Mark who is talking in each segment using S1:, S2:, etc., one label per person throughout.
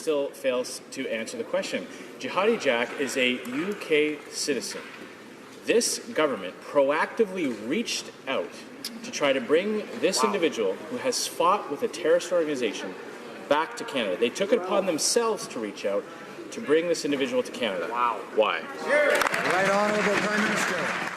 S1: still fails to answer the question. Jihadi Jack is a UK citizen. This government proactively reached out to try to bring this individual who has fought with a terrorist organization back to Canada. They took it upon themselves to reach out to bring this individual to Canada. Wow. Why?
S2: Right Honourable Prime Minister.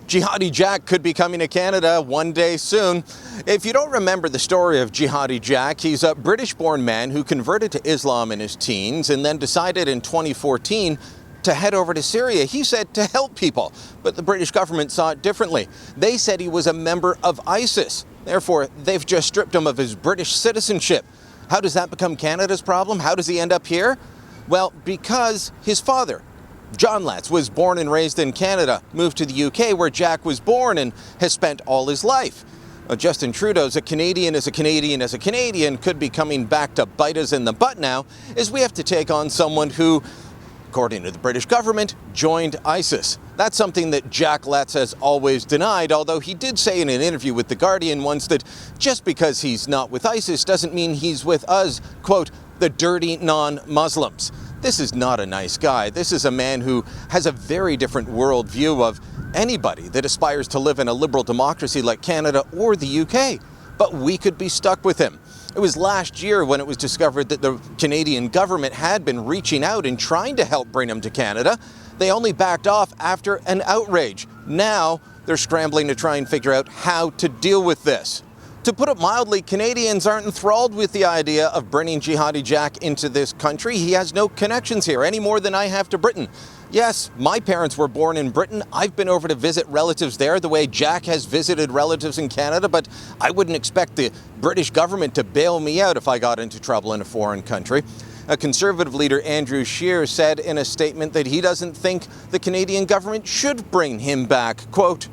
S3: Jihadi Jack could be coming to Canada one day soon. If you don't remember the story of Jihadi Jack, he's a British-born man who converted to Islam in his teens and then decided in 2014 to head over to Syria. He said to help people, but the British government saw it differently. They said he was a member of ISIS. Therefore, they've just stripped him of his British citizenship. How does that become Canada's problem? How does he end up here? Well, because his father, John Letts, was born and raised in Canada, moved to the UK where Jack was born and has spent all his life. Justin Trudeau's a Canadian is a Canadian is a Canadian could be coming back to bite us in the butt now, as we have to take on someone who, according to the British government, joined ISIS. That's something that Jack Letts has always denied, although he did say in an interview with The Guardian once that just because he's not with ISIS doesn't mean he's with us, quote, the dirty non-Muslims. This is not a nice guy. This is a man who has a very different worldview of anybody that aspires to live in a liberal democracy like Canada or the UK. But we could be stuck with him. It was last year when it was discovered that the Canadian government had been reaching out and trying to help bring him to Canada. They only backed off after an outrage. Now they're scrambling to try and figure out how to deal with this. To put it mildly, Canadians aren't enthralled with the idea of bringing Jihadi Jack into this country. He has no connections here, any more than I have to Britain. Yes, my parents were born in Britain. I've been over to visit relatives there the way Jack has visited relatives in Canada, but I wouldn't expect the British government to bail me out if I got into trouble in a foreign country. A Conservative leader, Andrew Scheer, said in a statement that he doesn't think the Canadian government should bring him back. Quote,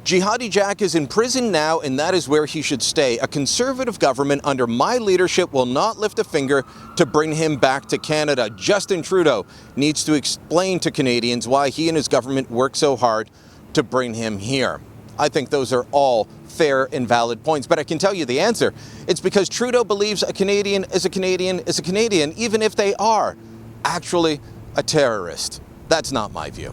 S3: Jihadi Jack is in prison now, and that is where he should stay. A Conservative government under my leadership will not lift a finger to bring him back to Canada. Justin Trudeau needs to explain to Canadians why he and his government work so hard to bring him here. I think those are all fair and valid points, but I can tell you the answer. It's because Trudeau believes a Canadian is a Canadian is a Canadian, even if they are actually a terrorist. That's not my view.